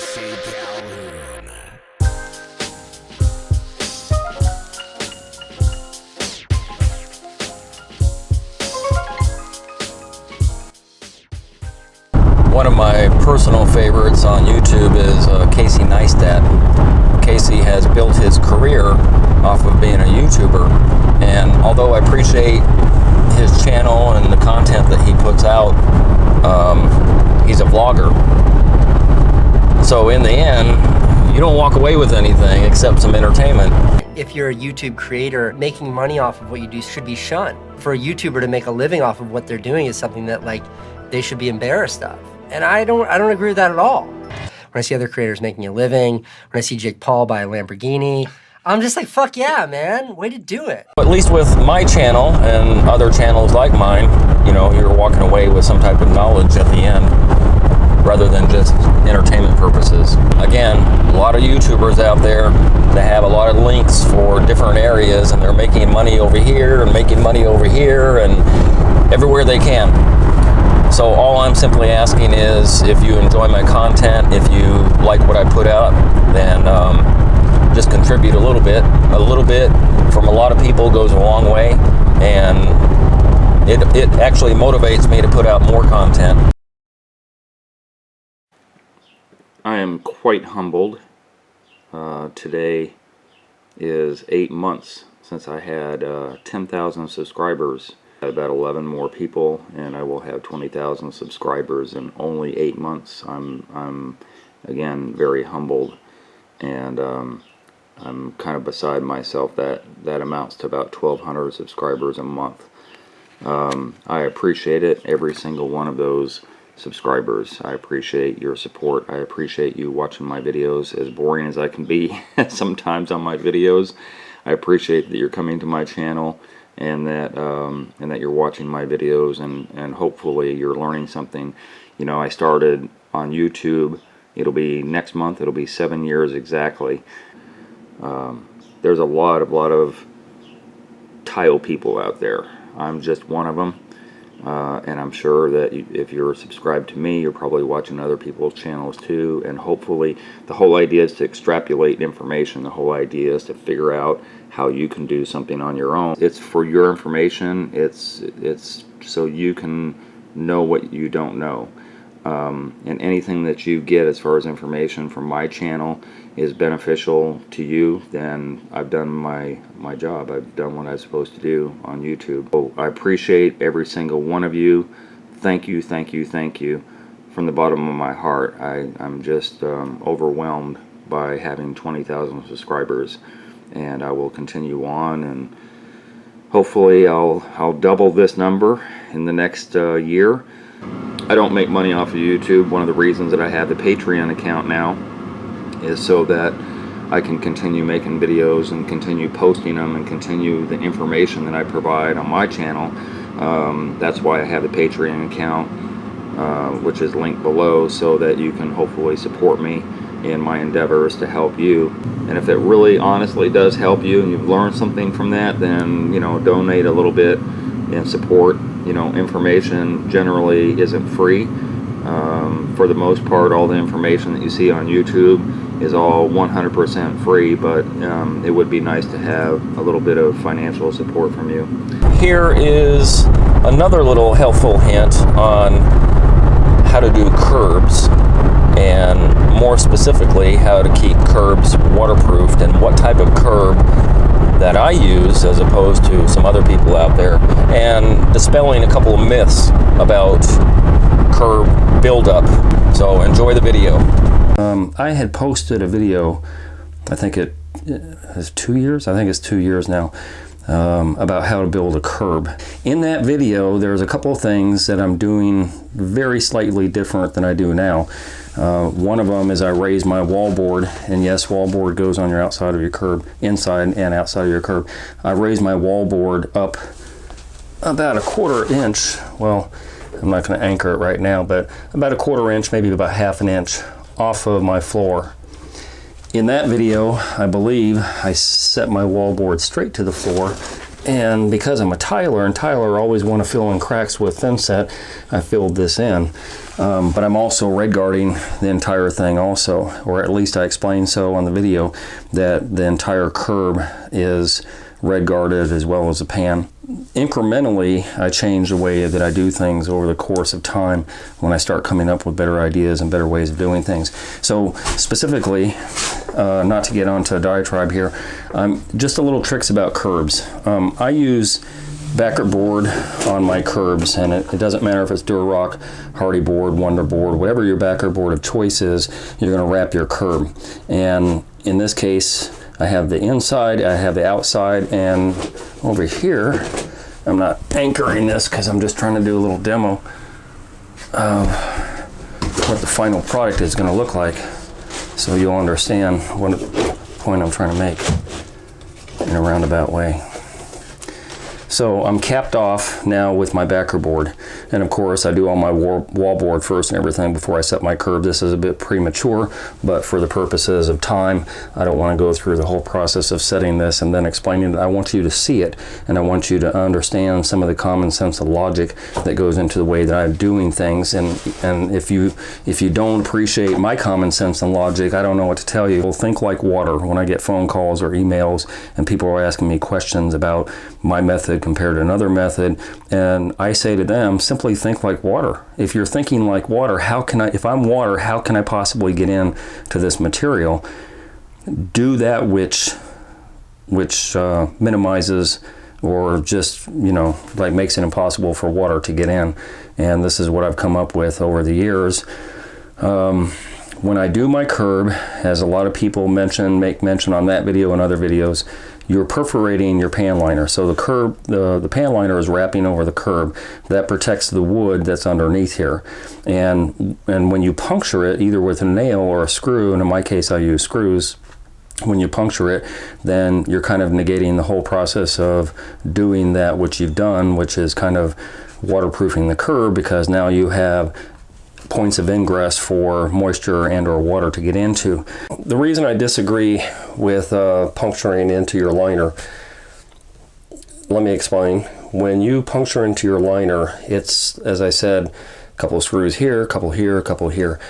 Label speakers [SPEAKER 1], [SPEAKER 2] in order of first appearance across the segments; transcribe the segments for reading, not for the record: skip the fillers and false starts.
[SPEAKER 1] One of my personal favorites on YouTube is Casey Neistat. Casey has built his career off of being a YouTuber, and although I appreciate his channel and the content that he puts out, he's a vlogger. So in the end, you don't walk away with anything except some entertainment.
[SPEAKER 2] If you're a YouTube creator, making money off of what you do should be shunned. For a YouTuber to make a living off of what they're doing is something that they should be embarrassed of. And I don't agree with that at all. When I see other creators making a living, when I see Jake Paul buy a Lamborghini, I'm just like, fuck yeah, man, way to do it.
[SPEAKER 1] At least with my channel and other channels like mine, you know, you're walking away with some type of knowledge at the end, rather than just entertainment purposes. Again, a lot of YouTubers out there that have a lot of links for different areas, and they're making money over here and making money over here and everywhere they can. So all I'm simply asking is, if you enjoy my content, if you like what I put out, then just contribute a little bit. A little bit from a lot of people goes a long way, and it actually motivates me to put out more content. I am quite humbled. Today is 8 months since I had 10,000 subscribers. About 11 more people, and I will have 20,000 subscribers in only 8 months. I'm again very humbled, and I'm kind of beside myself that amounts to about 1,200 subscribers a month. I appreciate it, every single one of those subscribers. I appreciate your support. I appreciate you watching my videos, as boring as I can be sometimes on my videos. I appreciate that you're coming to my channel, and that you're watching my videos, and hopefully you're learning something. You know, I started on YouTube, it'll be next month, it'll be 7 years exactly. There's a lot of tile people out there. I'm just one of them, and I'm sure that if you're subscribed to me, you're probably watching other people's channels too, and hopefully the whole idea is to extrapolate information. The whole idea is to figure out how you can do something on your own. It's for your information. It's so you can know what you don't know, and anything that you get as far as information from my channel is beneficial to you, then I've done my job. I've done what I'm supposed to do on YouTube. So I appreciate every single one of you. Thank you, thank you, thank you from the bottom of my heart. I'm just overwhelmed by having 20,000 subscribers, and I will continue on, and hopefully I'll double this number in the next year. I don't make money off of YouTube. One of the reasons that I have the Patreon account now is so that I can continue making videos and continue posting them and continue the information that I provide on my channel. That's why I have the Patreon account, which is linked below, so that you can hopefully support me in my endeavors to help you. And if it really honestly does help you and you've learned something from that, then, you know, donate a little bit and support. You know, information generally isn't free. For the most part, all the information that you see on YouTube is all 100% free, but it would be nice to have a little bit of financial support from you. Here is another little helpful hint on how to do curbs, and more specifically how to keep curbs waterproofed, and what type of curb that I use as opposed to some other people out there, and dispelling a couple of myths about curb buildup. So enjoy the video. I had posted a video, I think it is 2 years, I think it's 2 years now, about how to build a curb. In that video, there's a couple of things that I'm doing very slightly different than I do now. One of them is I raise my wallboard, and yes, wallboard goes on your outside of your curb, inside and outside of your curb. I raise my wallboard up about a 1/4 inch. Well, I'm not going to anchor it right now, but about a 1/4 inch, maybe about 1/2 inch off of my floor. In that video, I believe I set my wallboard straight to the floor,
[SPEAKER 3] And because I'm a tiler, and tiler always want to fill in cracks with thin set, I filled this in. But I'm also red guarding the entire thing also, or at least I explained so on the video, that the entire curb is red guarded as well as the pan. Incrementally, I change the way that I do things over the course of time when I start coming up with better ideas and better ways of doing things. So specifically, not to get onto a diatribe here, just a little tricks about curbs. I use backer board on my curbs, and it doesn't matter if it's Durarock, Hardy board, Wonder board, whatever your backer board of choice is, you're going to wrap your curb. And in this case, I have the inside, I have the outside, and over here, I'm not anchoring this because I'm just trying to do a little demo of what the final product is going to look like, so you'll understand what point I'm trying to make in a roundabout way. So I'm capped off now with my backer board, and of course I do all my wall board first and everything before I set my curb. This is a bit premature, but for the purposes of time, I don't want to go through the whole process of setting this and then explaining it. I want you to see it, and I want you to understand some of the common sense and logic that goes into the way that I'm doing things. And if you don't appreciate my common sense and logic, I don't know what to tell you. Well, think like water. When I get phone calls or emails and people are asking me questions about my method compared to another method, and I say to them, simply think like water. If you're thinking like water, if I'm water, how can I possibly get in to this material? Do that which minimizes or just, like makes it impossible for water to get in. And this is what I've come up with over the years. When I do my curb, as a lot of people make mention on that video and other videos, you're perforating your pan liner. So the pan liner is wrapping over the curb. That protects the wood that's underneath here. And when you puncture it, either with a nail or a screw, and in my case I use screws, when you puncture it, then you're kind of negating the whole process of doing that which you've done, which is kind of waterproofing the curb, because now you have points of ingress for moisture and or water to get into. The reason I disagree with puncturing into your liner, let me explain. When you puncture into your liner, it's, as I said, a couple of screws here, a couple here, a couple here.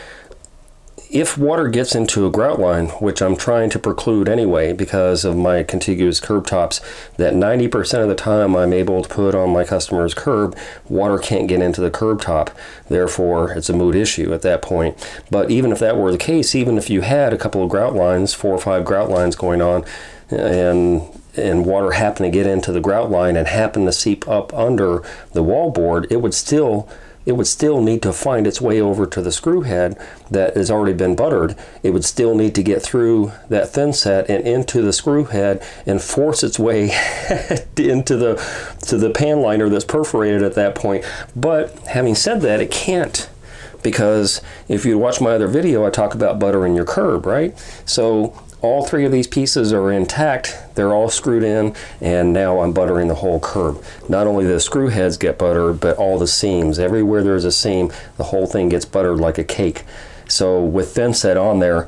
[SPEAKER 3] If water gets into a grout line, which I'm trying to preclude anyway because of my contiguous curb tops, that 90% of the time I'm able to put on my customer's curb, water can't get into the curb top. Therefore, it's a moot issue at that point. But even if that were the case, even if you had a couple of grout lines, 4 or 5 grout lines going on, and water happened to get into the grout line and happen to seep up under the wall board, it would still need to find its way over to the screw head that has already been buttered. It would still need to get through that thin set and into the screw head and force its way into the pan liner that's perforated at that point. But having said that, it can't, because if you watch my other video, I talk about buttering your curb, right? So all 3 of these pieces are intact, they're all screwed in, and now I'm buttering the whole curb. Not only the screw heads get buttered, but all the seams. Everywhere there's a seam, the whole thing gets buttered like a cake. So with thin set on there,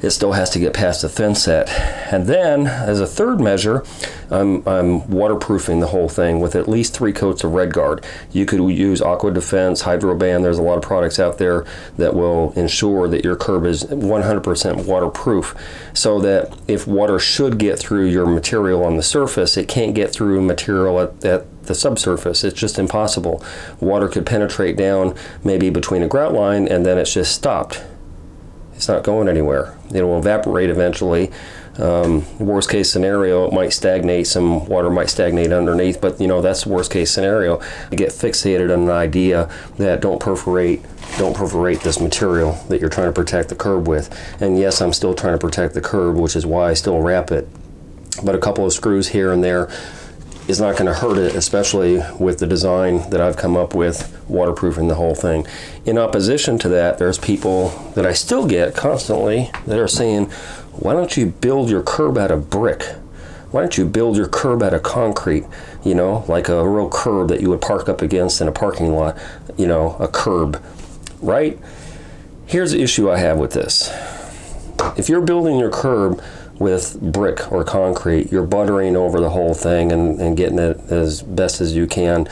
[SPEAKER 3] it still has to get past the thin set. And then, as a third measure, I'm waterproofing the whole thing with at least 3 coats of Red Guard. You could use Aqua Defense, Hydroban. There's a lot of products out there that will ensure that your curb is 100% waterproof, so that if water should get through your material on the surface, it can't get through material at the subsurface. It's just impossible. Water could penetrate down maybe between a grout line, and then it's just stopped. It's not going anywhere. It will evaporate eventually. Worst case scenario, it might stagnate. Some water might stagnate underneath, but that's the worst case scenario. You get fixated on an idea that don't perforate this material that you're trying to protect the curb with. And yes, I'm still trying to protect the curb, which is why I still wrap it. But a couple of screws here and there is not going to hurt it, especially with the design that I've come up with, waterproofing the whole thing. In opposition to that, there's people that I still get constantly that are saying, why don't you build your curb out of brick? Why don't you build your curb out of concrete? Like a real curb that you would park up against in a parking lot, a curb, right? Here's the issue I have with this. If you're building your curb with brick or concrete. You're buttering over the whole thing and getting it as best as you can.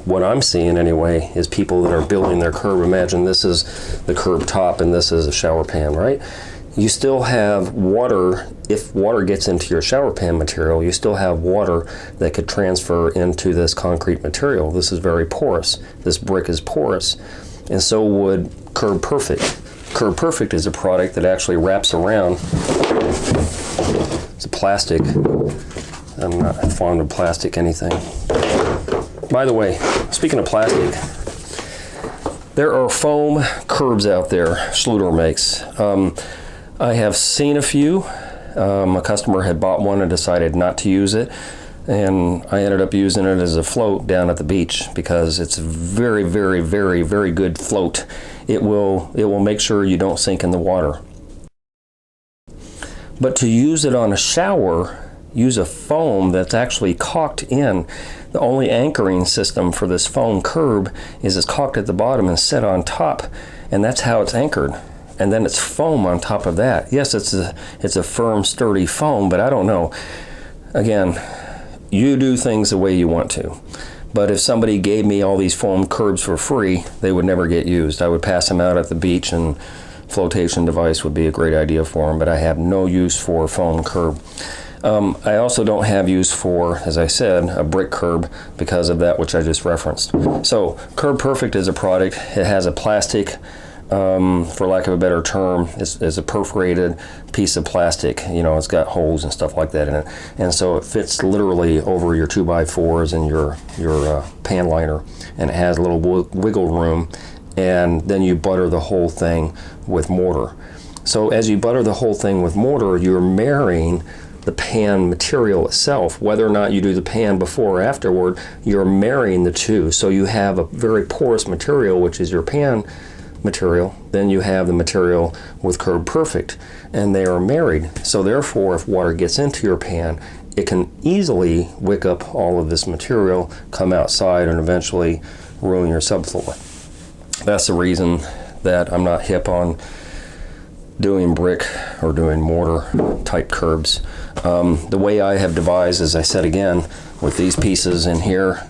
[SPEAKER 3] What I'm seeing anyway is people that are building their curb. Imagine this is the curb top and this is a shower pan, right? You still have water. If water gets into your shower pan material, you still have water that could transfer into this concrete material. This is very porous. This brick is porous, and so would Curb Perfect. Curb Perfect is a product that actually wraps around. It's a plastic. I'm not fond of plastic anything. By the way, speaking of plastic, there are foam curbs out there Schluter makes. I have seen a few. A customer had bought one and decided not to use it, and I ended up using it as a float down at the beach because it's very, very, very, very good float. It will make sure you don't sink in the water. But to use it on a shower, use a foam that's actually caulked in. The only anchoring system for this foam curb is it's caulked at the bottom and set on top, and that's how it's anchored. And then it's foam on top of that. Yes, it's a firm, sturdy foam, but I don't know. Again, you do things the way you want to. But if somebody gave me all these foam curbs for free, they would never get used. I would pass them out at the beach, and flotation device would be a great idea for them, but I have no use for foam curb. I also don't have use for, as I said, a brick curb because of that which I just referenced. So Curb Perfect is a product. It has a plastic, for lack of a better term, is a perforated piece of plastic. You know, it's got holes and stuff like that in it, and so it fits literally over your 2x4s and your pan liner, and it has a little wiggle room, and then you butter the whole thing with mortar. So as you butter the whole thing with mortar, you're marrying the pan material itself. Whether or not you do the pan before or afterward, you're marrying the two. So you have a very porous material, which is your pan material. Then you have the material with Curb Perfect, and they are married. So therefore, if water gets into your pan, it can easily wick up all of this material, come outside, and eventually ruin your subfloor. That's the reason that I'm not hip on doing brick or doing mortar type curbs. The way I have devised, as I said again, with these pieces in here,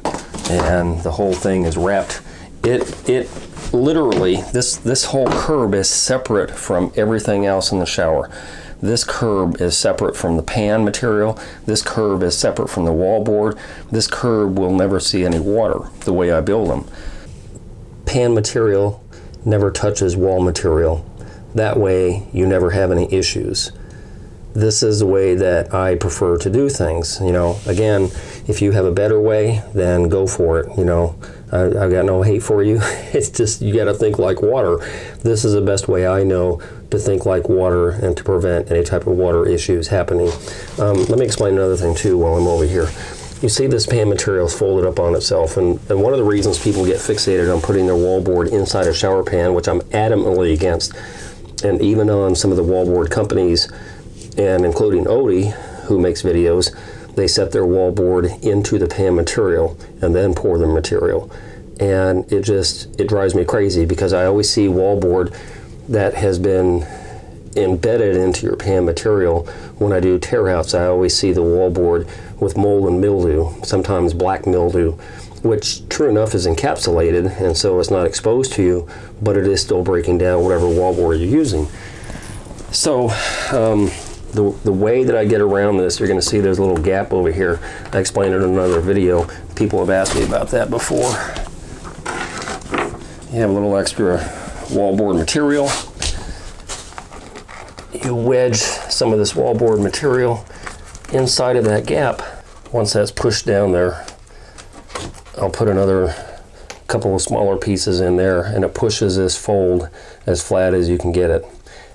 [SPEAKER 3] and the whole thing is wrapped, it literally, this whole curb is separate from everything else in the shower. This curb is separate from the pan material. This curb is separate from the wallboard. This curb will never see any water the way I build them. Pan material never touches wall material. That way you never have any issues. This is the way that I prefer to do things. You know, again, if you have a better way, then go for it. You know, I've got no hate for you. It's just, you got to think like water. This is the best way I know to think like water and to prevent any type of water issues happening. Let me explain another thing too while I'm over here. You see this pan material is folded up on itself, and one of the reasons people get fixated on putting their wallboard inside a shower pan, which I'm adamantly against, and even on some of the wallboard companies, and including Odie, who makes videos, they set their wallboard into the pan material and then pour the material. And it drives me crazy because I always see wallboard that has been embedded into your pan material. When I do tear outs, I always see the wallboard with mold and mildew, sometimes black mildew, which true enough is encapsulated, and so it's not exposed to you, but it is still breaking down whatever wallboard you're using. So the way that I get around this, you're going to see there's a little gap over here. I explained it in another video. People have asked me about that before. You have a little extra wallboard material. You wedge some of this wallboard material inside of that gap. Once that's pushed down there, I'll put another couple of smaller pieces in there, and it pushes this fold as flat as you can get it.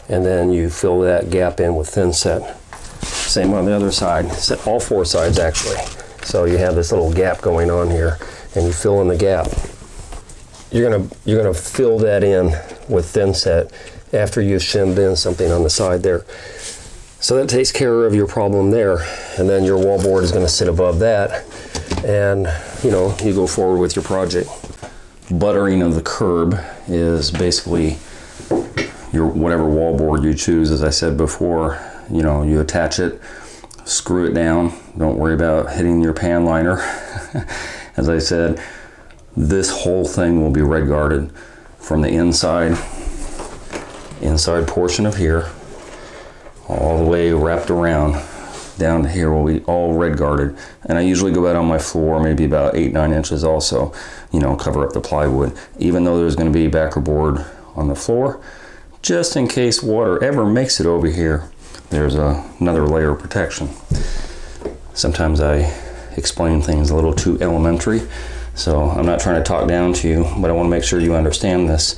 [SPEAKER 3] And then you fill that gap in with thin set. Same on the other side, set all four sides actually. So you have this little gap going on here, and you fill in the gap. You're gonna fill that in with thin set after you've shimmed in something on the side there. So that takes care of your problem there, and then your wallboard is going to sit above that, and you know, you go forward with your project. Buttering of the curb is basically your whatever wallboard you choose. As I said before, you know, you attach it, screw it down. Don't worry about hitting your pan liner. As I said, this whole thing will be red guarded from the inside portion of here, all the way wrapped around down here will be all red guarded. And I usually go out on my floor maybe about 8-9 inches also, you know, cover up the plywood, even though there's going to be backer board on the floor, just in case water ever makes it over here. There's another layer of protection. Sometimes I explain things a little too elementary, so I'm not trying to talk down to you, but I want to make sure you understand this.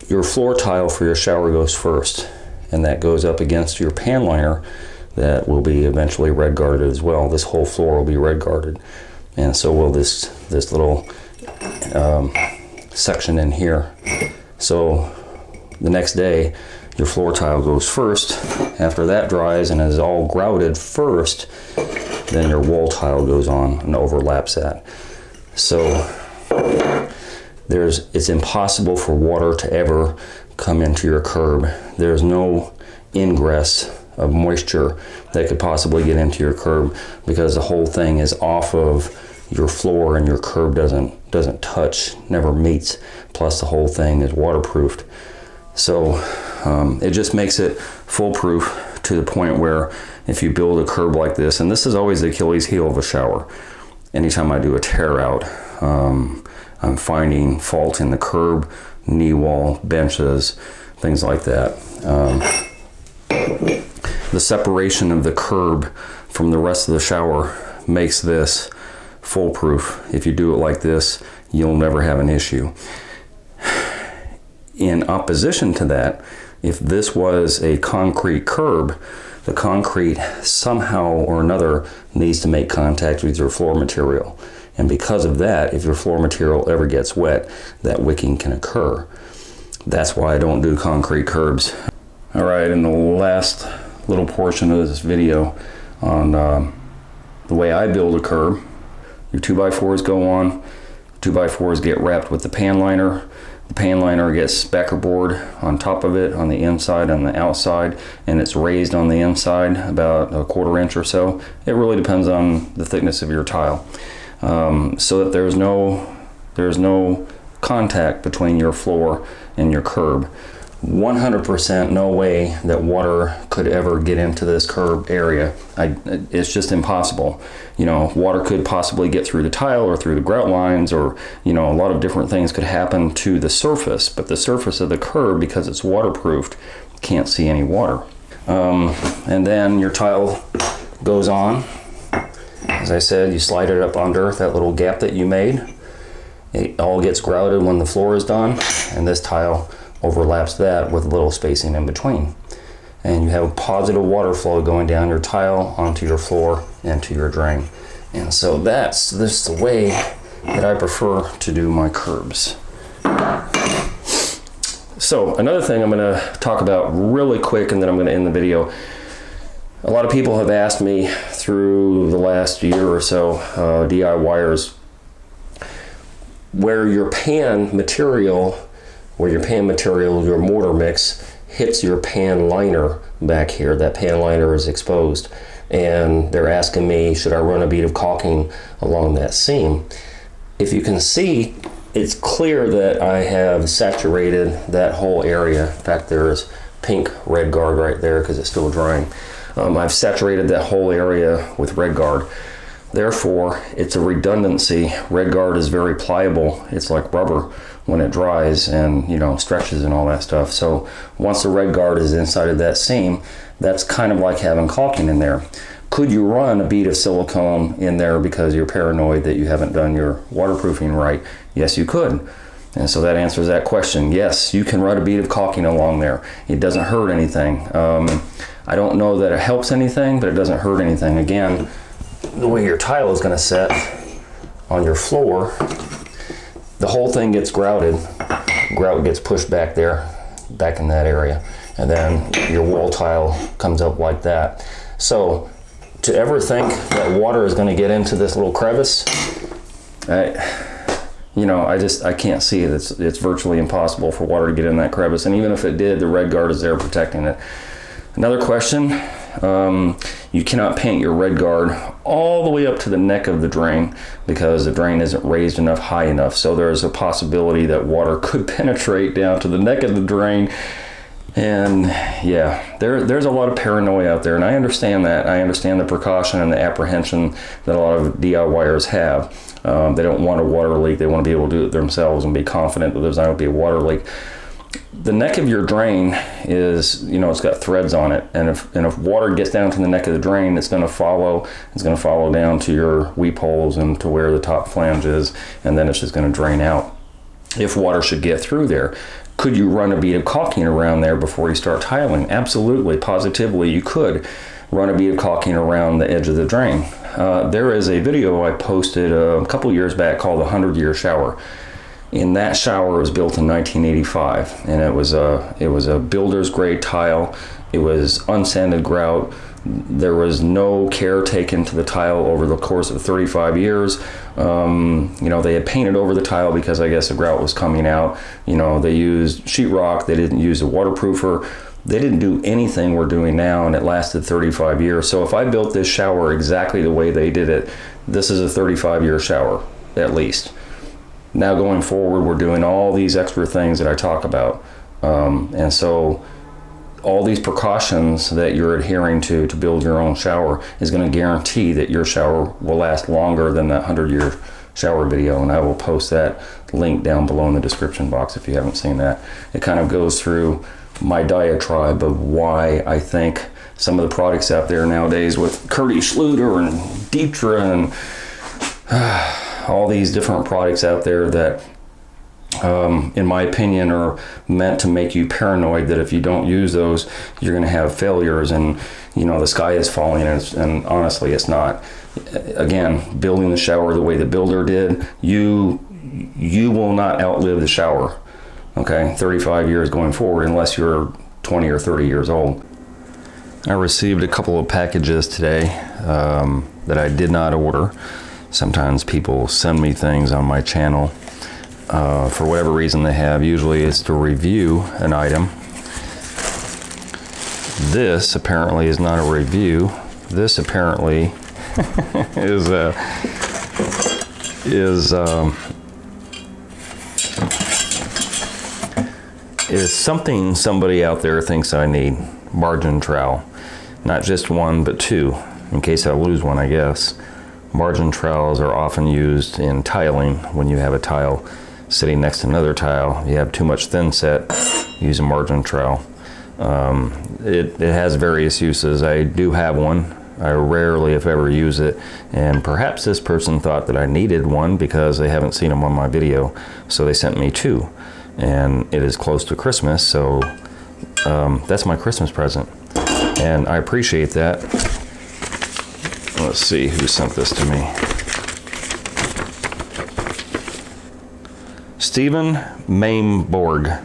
[SPEAKER 3] Your floor tile for your shower goes first, and that goes up against your pan liner that will be eventually red guarded as well. This whole floor will be red guarded, and so will this little section in here. So the next day your floor tile goes first. After that dries and is all grouted first, then your wall tile goes on and overlaps that. So it's impossible for water to ever come into your curb. There's no ingress of moisture that could possibly get into your curb, because the whole thing is off of your floor and your curb doesn't touch, never meets. Plus the whole thing is waterproofed. So it just makes it foolproof to the point where if you build a curb like this, and this is always the Achilles heel of a shower. Anytime I do a tear out, I'm finding fault in the curb, knee wall, benches, things like that. The separation of the curb from the rest of the shower makes this foolproof. If you do it like this, you'll never have an issue. In opposition to that, if this was a concrete curb, the concrete somehow or another needs to make contact with your floor material. And because of that, if your floor material ever gets wet, that wicking can occur. That's why I don't do concrete curbs. All right, in the last little portion of this video on the way I build a curb, your 2x4s go on. 2x4s get wrapped with the pan liner. The pan liner gets backer board on top of it, on the inside and the outside, and it's raised on the inside about 1/4 inch or so. It really depends on the thickness of your tile, so that there's no contact between your floor and your curb. 100% no way that water could ever get into this curb area. It's just impossible. You know, water could possibly get through the tile or through the grout lines, or, you know, a lot of different things could happen to the surface, but the surface of the curb, because it's waterproofed, can't see any water. And then your tile goes on. As I said, you slide it up under that little gap that you made. It all gets grouted when the floor is done, and this tile overlaps that with a little spacing in between. And you have positive water flow going down your tile onto your floor and to your drain. And so this is the way that I prefer to do my curbs. So another thing I'm going to talk about really quick, and then I'm going to end the video. A lot of people have asked me through the last year or so, DIYers, where your pan material, your mortar mix hits your pan liner back here. That pan liner is exposed, and they're asking me, should I run a bead of caulking along that seam? If you can see, it's clear that I have saturated that whole area. In fact, there's pink red guard right there because it's still drying. I've saturated that whole area with red guard. Therefore, it's a redundancy. Red guard is very pliable. It's like rubber when it dries and, you know, stretches and all that stuff. So once the red guard is inside of that seam, that's kind of like having caulking in there. Could you run a bead of silicone in there because you're paranoid that you haven't done your waterproofing right? Yes, you could. And so that answers that question. Yes, you can run a bead of caulking along there. It doesn't hurt anything. I don't know that it helps anything, but it doesn't hurt anything. Again, the way your tile is going to set on your floor, the whole thing gets grouted. Grout gets pushed back there, back in that area, and then your wall tile comes up like that. So to ever think that water is going to get into this little crevice, I can't see it. It's virtually impossible for water to get in that crevice, and even if it did, the red guard is there protecting it. Another question, you cannot paint your red guard all the way up to the neck of the drain because the drain isn't raised enough, high enough. So there's a possibility that water could penetrate down to the neck of the drain. And yeah, there's a lot of paranoia out there, and I understand that. I understand the precaution and the apprehension that a lot of DIYers have. They don't want a water leak. They want to be able to do it themselves and be confident that there's not going to be a water leak. The neck of your drain is, you know, it's got threads on it, and if water gets down to the neck of the drain, it's going to follow down to your weep holes and to where the top flange is, and then it's just going to drain out. If water should get through there, could you run a bead of caulking around there before you start tiling? Absolutely, positively, you could run a bead of caulking around the edge of the drain. There is a video I posted a couple years back called the 100-Year Shower. In that shower, it was built in 1985, and it was a builder's grade tile. It was unsanded grout. There was no care taken to the tile over the course of 35 years. You know, they had painted over the tile because I guess the grout was coming out. You know, they used sheetrock. They didn't use a waterproofer. They didn't do anything we're doing now, and it lasted 35 years. So if I built this shower exactly the way they did it, this is a 35-year shower, at least. Now going forward, we're doing all these extra things that I talk about. And so all these precautions that you're adhering to build your own shower is going to guarantee that your shower will last longer than that 100-year shower video. And I will post that link down below in the description box if you haven't seen that. It kind of goes through my diatribe of why I think some of the products out there nowadays with Curdy Schluter and Dietra and all these different products out there that in my opinion are meant to make you paranoid that if you don't use those you're going to have failures, and you know the sky is falling, and honestly it's not. Again, building the shower the way the builder did, you will not outlive the shower, okay, 35 years going forward, unless you're 20 or 30 years old. I received a couple of packages today that I did not order. Sometimes people send me things on my channel for whatever reason they have. Usually it's to review an item. This apparently is not a review. This apparently is something somebody out there thinks I need. Margin trowel. Not just one, but two, in case I lose one, I guess. Margin trowels are often used in tiling. When you have a tile sitting next to another tile, you have too much thin set, use a margin trowel. It has various uses. I do have one. I rarely, if ever, use it, and perhaps this person thought that I needed one because they haven't seen them on my video, so they sent me two. And it is close to Christmas, so that's my Christmas present, and I appreciate that. Let's see who sent this to me. Stephen Mainborg.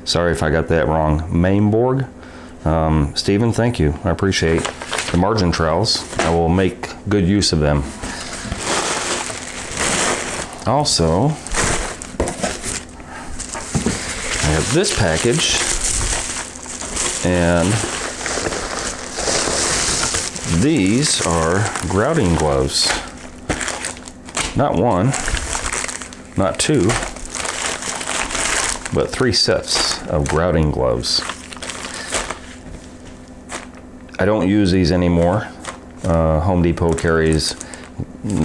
[SPEAKER 3] Sorry if I got that wrong. Mainborg. Stephen, thank you. I appreciate the margin trowels. I will make good use of them. Also, I have this package, and these are grouting gloves. Not one, not two, but 3 sets of grouting gloves. I don't use these anymore. Home Depot carries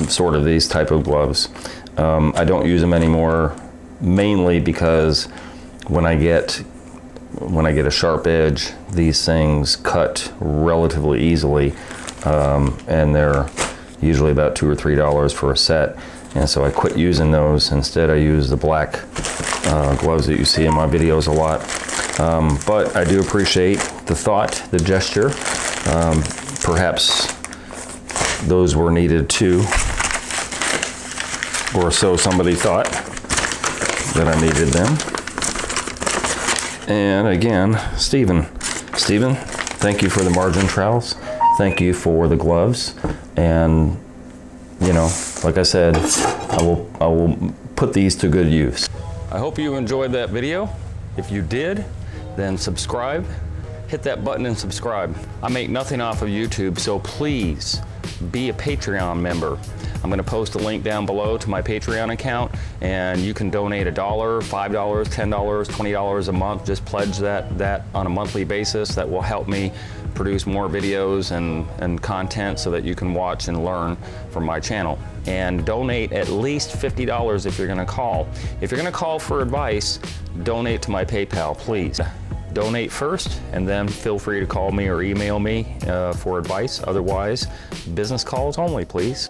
[SPEAKER 3] sort of these type of gloves. I don't use them anymore, mainly because when I get a sharp edge, these things cut relatively easily, and they're usually about $2 or $3 for a set, and so I quit using those. Instead, I use the black gloves that you see in my videos a lot. But I do appreciate the thought, the gesture. Perhaps those were needed too, or so somebody thought that I needed them. And again, Stephen, thank you for the margin trowels. Thank you for the gloves. And you know, like I said, I will put these to good use. I hope you enjoyed that video. If you did, then subscribe, hit that button and subscribe. I make nothing off of YouTube, so please be a Patreon member. I'm going to post a link down below to my Patreon account, and you can donate $1, $5, $10, $20 a month. Just pledge that on a monthly basis. That will help me produce more videos and content so that you can watch and learn from my channel. And donate at least $50 if you're going to call. If you're going to call for advice, donate to my PayPal, please. Donate first, and then feel free to call me or email me for advice. Otherwise, business calls only, please.